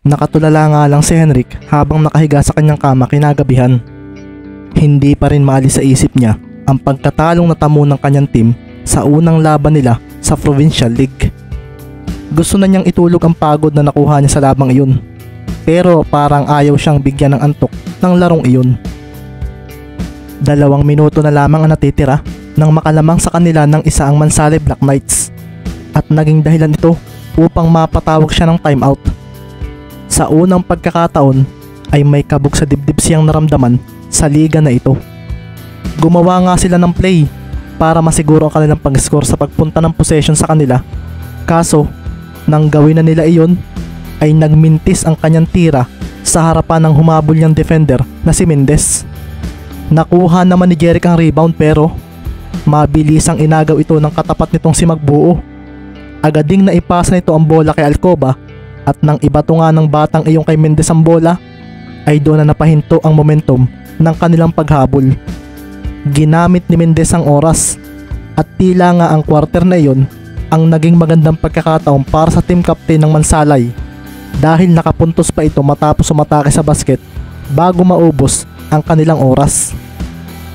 Nakatulala nga lang si Henrik habang nakahiga sa kanyang kama kinagabihan. Hindi pa rin maalis sa isip niya ang pagkatalong natamo ng kanyang team sa unang laban nila sa Provincial League. Gusto na niyang itulog ang pagod na nakuha niya sa labang iyon, pero parang ayaw siyang bigyan ng antok ng larong iyon. 2 minuto na lamang ang natitira nang makalamang sa kanila ng isa ang Mansalay Black Knights, at naging dahilan ito upang mapatawag siya ng timeout. Sa unang pagkakataon ay may kabog sa dibdib siyang naramdaman sa liga na ito. Gumawa nga sila ng play para masiguro ang kanilang pag-score sa pagpunta ng possession sa kanila, kaso nang gawin na nila iyon ay nagmintis ang kanyang tira sa harapan ng humabol niyang defender na si Mendez. Nakuha naman ni Jeric ang rebound, pero mabilis ang inagaw ito ng katapat nitong si Magbuo. Agad ding naipasa nito ang bola kay Alcoba, at nang ibato nga ng batang iyong kay Mendez ang bola ay doon na napahinto ang momentum ng kanilang paghabol. Ginamit ni Mendez ang oras, at tila nga ang quarter na iyon ang naging magandang pagkakataon para sa team captain ng Mansalay, dahil nakapuntos pa ito matapos umatake sa basket bago maubos ang kanilang oras.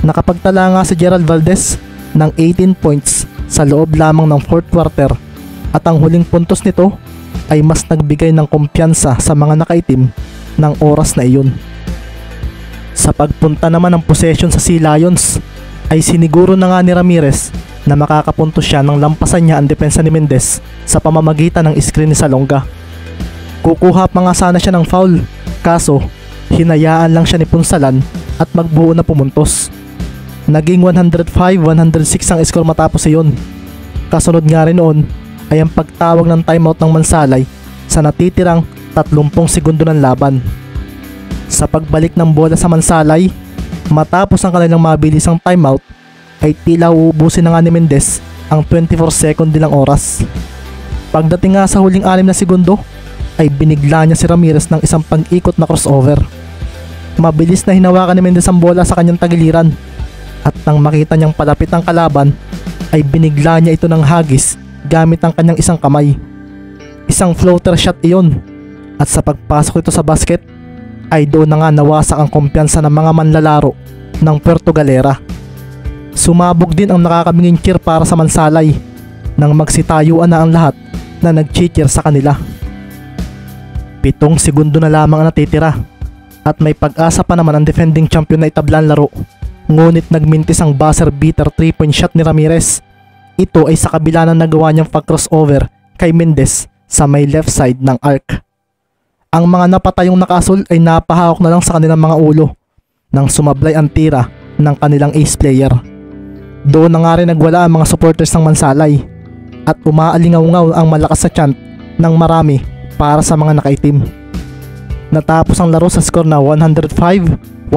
Nakapagtala nga si Gerald Valdez ng 18 points sa loob lamang ng 4th quarter, at ang huling puntos nito ay mas nagbigay ng kumpiyansa sa mga nakaitim ng oras na iyon. Sa pagpunta naman ng possession sa Sea Lions ay siniguro na nga ni Ramirez na makakapuntos siya nang lampasan niya ang depensa ni Mendez sa pamamagitan ng screen ni Salonga. Kukuha pa nga sana siya ng foul, kaso hinayaan lang siya ni Punsalan at Magbuo na pumuntos. Naging 105-106 ang score matapos iyon. Kasunod nga rin noon ay ang pagtawag ng timeout ng Mansalay sa natitirang 30 segundo ng laban. Sa pagbalik ng bola sa Mansalay, matapos ang kanilang mabilisang timeout, ay tila uubusin na nga ni Mendez ang 24 second nilang oras. Pagdating nga sa huling 6 na segundo, ay binigla niya si Ramirez ng isang pang-ikot na crossover. Mabilis na hinawakan ni Mendez ang bola sa kanyang tagiliran, at nang makita niyang palapit ang kalaban, ay binigla niya ito ng hagis gamit ang kanyang isang kamay. Isang floater shot iyon, at sa pagpasok ito sa basket ay doon na nga nawasak ang kumpiyansa ng mga manlalaro ng Puerto Galera. Sumabog din ang nakakabinging cheer para sa Mansalay nang magsitayuan na ang lahat na nag-cheer sa kanila. 7 segundo na lamang ang natitira, at may pag-asa pa naman ang defending champion na itablan laro, ngunit nagmintis ang buzzer beater 3-point shot ni Ramirez. Ito ay sa kabila ng nagawa niyang pag-crossover kay Mendez sa may left side ng arc. Ang mga napatayong nakasul ay napahawak na lang sa kanilang mga ulo nang sumablay ang tira ng kanilang ace player. Doon na nga rin nagwala ang mga supporters ng Mansalay, at umaalingaw-ngaw ang malakas sa chant ng marami para sa mga nakaitim. Natapos ang laro sa score na 105-108.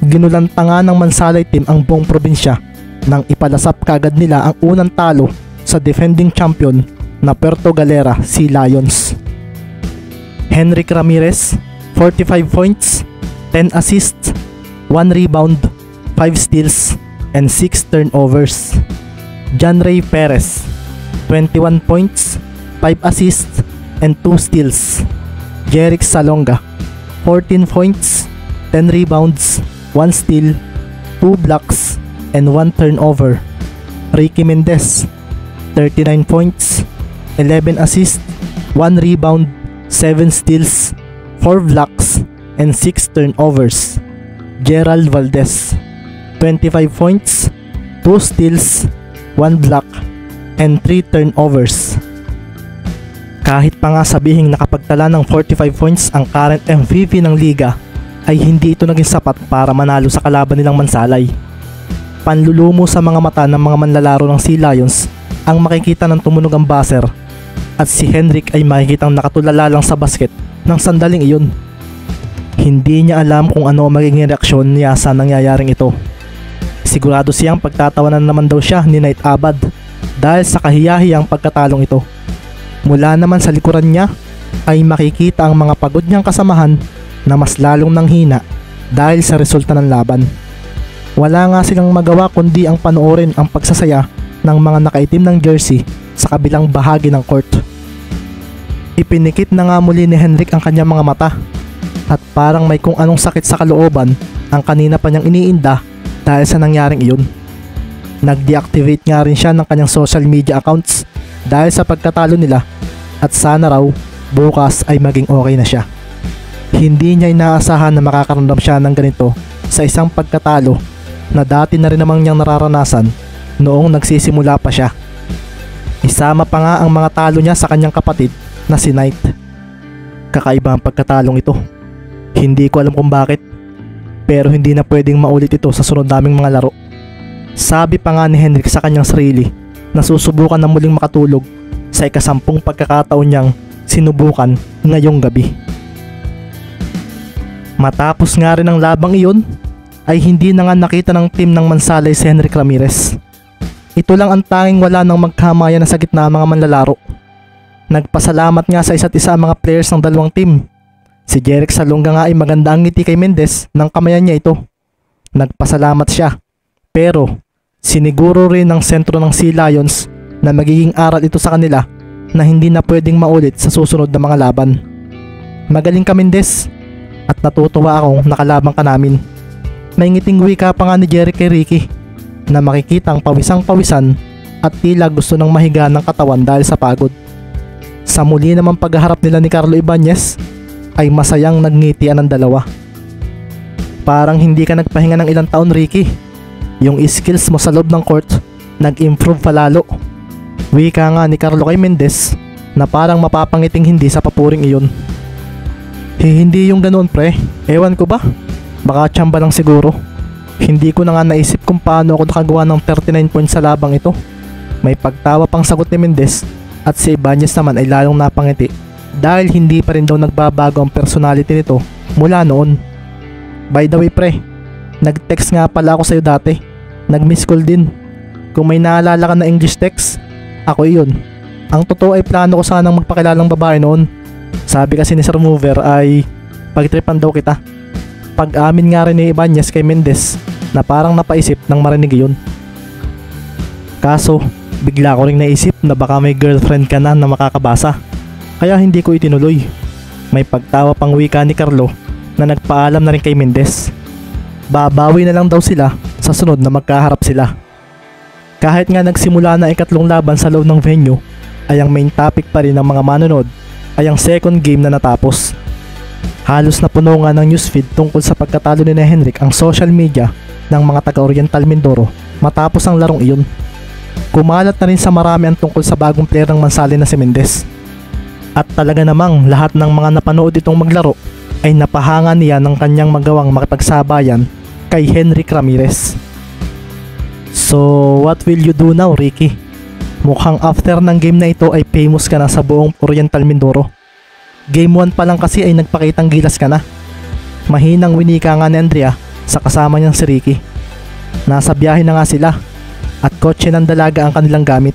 Ginulanta nga ng Mansalay team ang buong probinsya nang ipalasap kagad nila ang unang talo sa defending champion na Puerto Galera Sea Lions. Henrik Ramirez, 45 points, 10 assists, 1 rebound, 5 steals, and 6 turnovers. John Ray Perez, 21 points, 5 assists, and 2 steals. Jeric Salonga, 14 points, 10 rebounds, 1 steal, 2 blocks, and 1 turnover. Ricky Mendez, 39 points, 11 assists, 1 rebound, 7 steals, 4 blocks, and 6 turnovers. Gerald Valdez, 25 points, 2 steals, 1 block, and 3 turnovers. Kahit pa nga sabihing nakapagtala ng 45 points ang current MVP ng liga, ay hindi ito naging sapat para manalo sa kalaban nilang Mansalay. Panlulumo sa mga mata ng mga manlalaro ng Sea Lions ang makikita ng tumunog ang buzzer, at si Henrik ay makikitang nakatulala lang sa basket ng sandaling iyon. Hindi niya alam kung ano ang magiging reaksyon niya sa nangyayaring ito. Sigurado siyang pagtatawanan naman daw siya ni Knight Abad dahil sa kahiyahiyang pagkatalong ito. Mula naman sa likuran niya ay makikita ang mga pagod niyang kasamahan na mas lalong nanghina dahil sa resulta ng laban. Wala nga silang magawa kundi ang panoorin ang pagsasaya ng mga nakaitim ng jersey sa kabilang bahagi ng court. Ipinikit na nga muli ni Henrik ang kanyang mga mata at parang may kung anong sakit sa kalooban ang kanina pa niyang iniinda dahil sa nangyaring iyon. Nag-deactivate nga rin siya ng kanyang social media accounts dahil sa pagkatalo nila at sana raw bukas ay maging okay na siya. Hindi niya inaasahan na makakaramdam siya ng ganito sa isang pagkatalo na dati na rin namang niyang nararanasan noong nagsisimula pa siya. Isama pa nga ang mga talo niya sa kanyang kapatid na si Knight. Kakaiba ang pagkatalong ito. Hindi ko alam kung bakit, pero hindi na pwedeng maulit ito sa sunod naming mga laro. Sabi pa nga ni Henrik sa kanyang sarili na susubukan na muling makatulog sa ika-10 pagkakataon niyang sinubukan ngayong gabi. Matapos nga rin ang labang iyon ay hindi na nga nakita ng team ng Mansalay si Henrik Ramirez. Ito lang ang tanging wala nang magkamayan na sa gitna mga manlalaro. Nagpasalamat nga sa isa't isa ang mga players ng dalawang team. Si Jeric Salonga nga ay maganda ang ngiti kay Mendez nang kamayan niya ito. Nagpasalamat siya, pero siniguro rin ng sentro ng Sea Lions na magiging aral ito sa kanila na hindi na pwedeng maulit sa susunod na mga laban. Magaling ka Mendez, at natutuwa akong nakalabang ka namin. May ngiting wika pa nga ni Jeric kay Ricky na makikitang pawisang-pawisan at tila gusto nang mahiga ng katawan dahil sa pagod. Sa muli naman pagharap nila ni Carlo Ibanez ay masayang nagngitian ang dalawa. Parang hindi ka nagpahinga ng ilang taon Ricky. Yung skills mo sa loob ng court nag-improve palalo. Wika nga ni Carlo kay Mendez na parang mapapangiting hindi sa papuring iyon. Hindi yung ganoon pre, ewan ko ba? Baka tsamba lang siguro. Hindi ko na nga naisip kung paano ako nakagawa ng 39 points sa labang ito. May pagtawa pang sagot ni Mendez at si Ibanez naman ay lalong napangiti dahil hindi pa rin daw nagbabago ang personality nito mula noon. By the way pre, nag-text nga pala ako sa'yo dati. Nag-miss call din. Kung may naalala ka na English text, ako iyon. Ang totoo ay plano ko sanang magpakilalang babae noon. Sabi kasi ni Sir Mover ay pagtripan daw kita. Pag-amin nga rin ni Ibanez kay Mendez na parang napaisip nang marinig yun. Kaso bigla ko ring naisip na baka may girlfriend ka na makakabasa, kaya hindi ko itinuloy. May pagtawa pang wika ni Carlo na nagpaalam na rin kay Mendez. Babawi na lang daw sila sa sunod na magkaharap sila. Kahit nga nagsimula na ikatlong laban sa loob ng venue, ay ang main topic pa rin ng mga manonood ay ang second game na natapos. Halos na puno nga ng newsfeed tungkol sa pagkatalo ni Henrik ang social media ng mga taga-Oriental Mindoro matapos ang larong iyon. Kumalat na rin sa marami ang tungkol sa bagong player ng Mansalay na si Mendez. At talaga namang lahat ng mga napanood itong maglaro ay napahanga niya ng kanyang magawang makipagsabayan kay Henrik Ramirez. So what will you do now Ricky? Mukhang after ng game na ito ay famous ka na sa buong Oriental Mindoro. Game 1 pa lang kasi ay nagpakitang gilas ka na. Mahinang winika nga ni Andrea sa kasama niyang si Ricky. Nasa biyahe na nga sila at kotse ng dalaga ang kanilang gamit.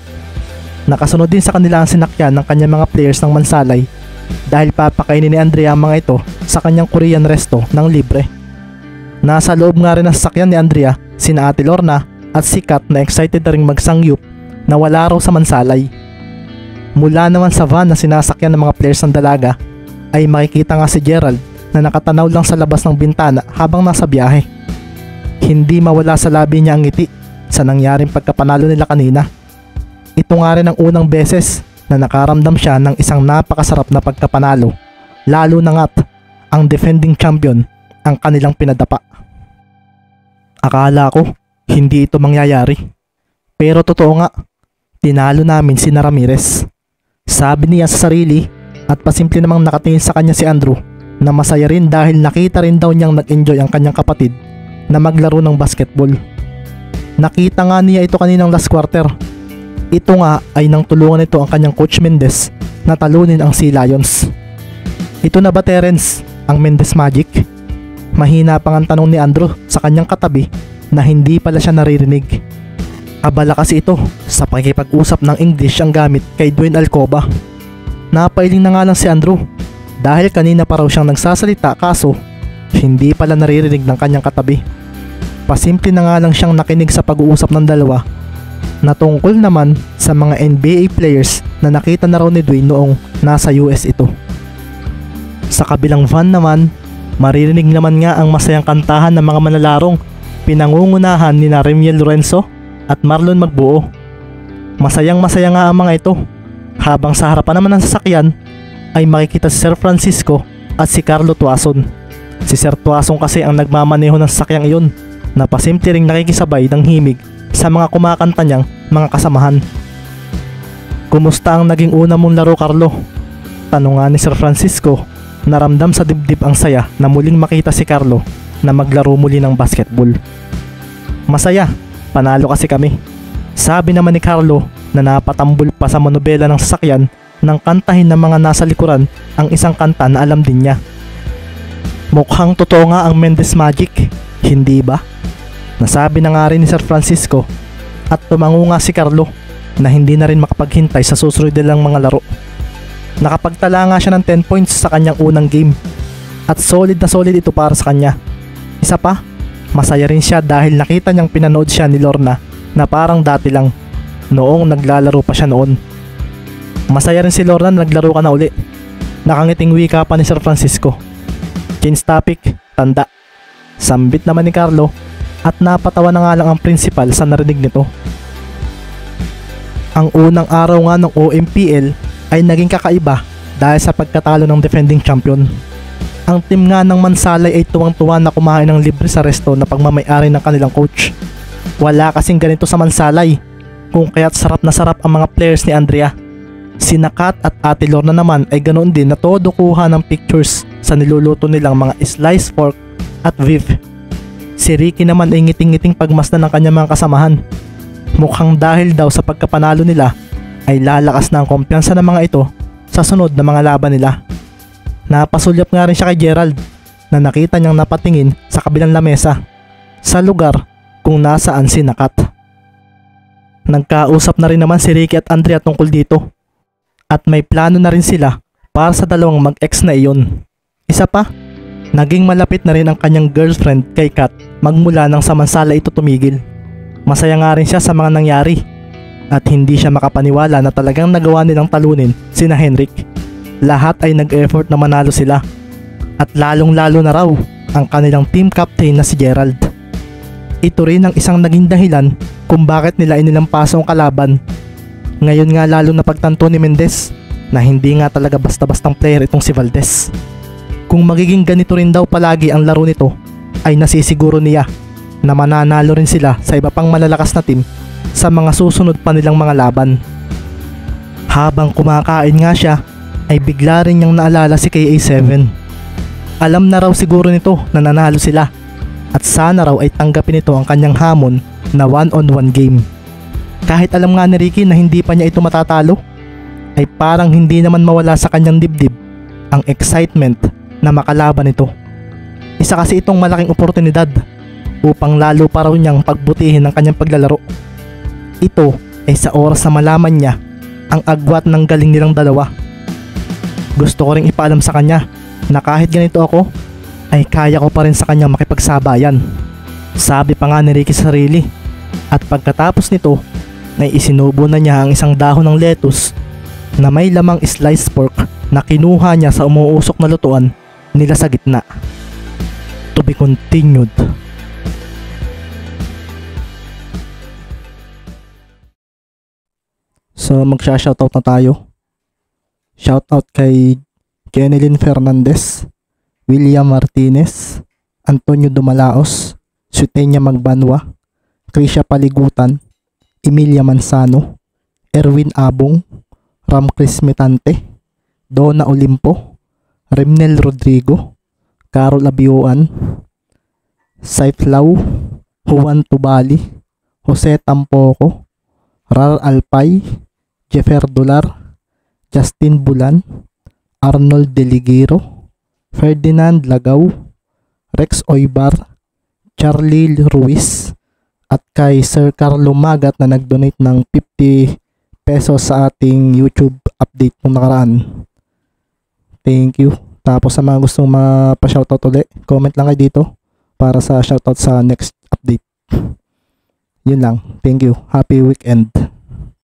Nakasunod din sa kanila ang sinakyan ng kanyang mga players ng Mansalay dahil papakainin ni Andrea ang mga ito sa kanyang Korean resto ng libre. Nasa loob nga rin ng sasakyan ni Andrea sina Ate Lorna at si Kat na excited na ring magsangyup na wala raw sa Mansalay. Mula naman sa van na sinasakyan ng mga players ng dalaga ay makikita nga si Gerald na nakatanaw lang sa labas ng bintana habang nasa biyahe. Hindi mawala sa labi niya ang ngiti sa nangyaring pagkapanalo nila kanina. Ito nga rin ang unang beses na nakaramdam siya ng isang napakasarap na pagkapanalo, lalo na nga't ang defending champion ang kanilang pinadapa. Akala ko hindi ito mangyayari, pero totoo nga, tinalo namin si Ramirez. Sabi niya sa sarili at pasimple namang nakatingin sa kanya si Andrew na masaya rin dahil nakita rin daw niyang nag-enjoy ang kanyang kapatid na maglaro ng basketball. Nakita nga niya ito kaninang last quarter. Ito nga ay nang tulungan nito ang kanyang coach Mendez na talunin ang Sea Lions. Ito na ba Terence, ang Mendez Magic? Mahina pang ang tanong ni Andrew sa kanyang katabi na hindi pala siya naririnig. Abala kasi ito sa pakikipag-usap ng English ang gamit kay Dwayne Alcoba. Napailing na nga lang si Andrew dahil kanina pa raw siyang nagsasalita kaso hindi pala naririnig ng kanyang katabi. Pasimple na nga lang siyang nakinig sa pag-uusap ng dalawa na tungkol naman sa mga NBA players na nakita na raw ni Dwayne noong nasa US ito. Sa kabilang van naman, maririnig naman nga ang masayang kantahan ng mga manalarong pinangungunahan ni Remiel Lorenzo at Marlon Magbuo. Masayang masaya nga ang mga ito, habang sa harapan naman ng sasakyan ay makikita si Sir Francisco at si Carlo Tuason. Si Sir Tuason kasi ang nagmamaneho ng sasakyang iyon, na pasimple ring nakikisabay ng himig sa mga kumakanta niyang mga kasamahan. Kumusta ang naging una mong laro, Carlo? Tanungan ni Sir Francisco, na ramdam sa dibdib ang saya na muling makita si Carlo na maglaro muli ng basketball. Masaya, panalo kasi kami. Sabi naman ni Carlo na napatambol pa sa manobela ng sasakyan nang kantahin ng mga nasa likuran ang isang kanta na alam din niya. Mukhang totoo nga ang Mendes Magic, hindi ba? Nasabi na nga rin ni Sir Francisco, at tumango nga si Carlo na hindi na rin makapaghintay sa susunod nilang mga laro. Nakapagtala nga siya ng 10 points sa kanyang unang game, at solid na solid ito para sa kanya. Isa pa, masaya rin siya dahil nakita niyang pinanood siya ni Lorna na parang dati lang, noong naglalaro pa siya noon. Masaya rin si Lorna na naglaro ka na uli. Nakangiting wika pa ni Sir Francisco. Change topic, tanda. Sambit naman ni Carlo, at napatawa na nga lang ang principal sa narinig nito. Ang unang araw nga ng OMPL ay naging kakaiba dahil sa pagkatalo ng defending champion. Ang team nga ng Mansalay ay tuwang-tuwa na kumain ng libre sa resto na pagmamay-ari ng kanilang coach. Wala kasing ganito sa Mansalay, kung kaya't sarap na sarap ang mga players ni Andrea. Si Nakat at Ate Lorna naman ay ganoon din na todo kuha ng pictures sa niluluto nilang mga sliced pork at beef. Si Ricky naman ay ngiting-ngiting pagmasdan ng kanyang mga kasamahan. Mukhang dahil daw sa pagkapanalo nila ay lalakas na ang kumpiyansa ng mga ito sa sunod na mga laban nila. Napasulyap nga rin siya kay Gerald na nakita niyang napatingin sa kabilang lamesa sa lugar kung nasaan si Nakat. Nagkausap na rin naman si Ricky at Andrea tungkol dito, at may plano na rin sila para sa dalawang mag-ex na iyon. Isa pa, naging malapit na rin ang kanyang girlfriend kay Kat magmula nang sa Mansala ito tumigil. Masaya nga rin siya sa mga nangyari, at hindi siya makapaniwala na talagang nagawa nilang talunin sina Henrik. Lahat ay nag-effort na manalo sila, at lalong lalo na raw ang kanilang team captain na si Gerald. Ito rin ang isang naging dahilan kung bakit nila inilampaso ang kalaban. Ngayon nga lalo na pagtanto ni Mendes na hindi nga talaga basta-bastang player itong si Valdez. Kung magiging ganito rin daw palagi ang laro nito, ay nasisiguro niya na mananalo rin sila sa iba pang malalakas na team sa mga susunod pa nilang mga laban. Habang kumakain nga siya, ay bigla rin niyang naalala si KA7. Alam na raw siguro nito na nanalo sila, at sana raw ay tanggapin nito ang kanyang hamon na 1-on-1 game. Kahit alam nga ni Ricky na hindi pa niya ito matatalo, ay parang hindi naman mawala sa kanyang dibdib ang excitement na makalaban ito. Isa kasi itong malaking oportunidad upang lalo pa raw niyang pagbutihin ang kanyang paglalaro. Ito ay sa oras na malaman niya ang agwat ng galing nilang dalawa. Gusto ko ring ipaalam sa kanya na kahit ganito ako, ay kaya ko pa rin sa kanyang makipagsabayan. Sabi pa nga ni Ricky sa sarili, at pagkatapos nito ay isinubo na niya ang isang dahon ng lettuce na may lamang sliced pork na kinuha niya sa umuusok na lutuan nila sa gitna. To be continued. So magsha-shoutout na tayo. Shoutout kay Kenelyn Fernandez, William Martinez, Antonio Dumalaos, Sutenya Magbanwa, Krisha Paligutan, Emilia Manzano, Erwin Abong, Ram Chris Metante, Donna Olimpo, Remnel Rodrigo, Carol Abiuan, Saif Lau, Juan Tubali, Jose Tampoco, Rar Alpay, Jeffer Dolar, Justin Bulan, Arnold Deligero, Ferdinand Lagaw, Rex Oybar, Charlie Ruiz, at kay Sir Carlo Magat na nag-donate ng 50 pesos sa ating YouTube update nung nakaraan. Thank you. Tapos sa mga gustong mapa-shoutout ulit, comment lang kayo dito para sa shoutout sa next update. Yun lang. Thank you. Happy weekend.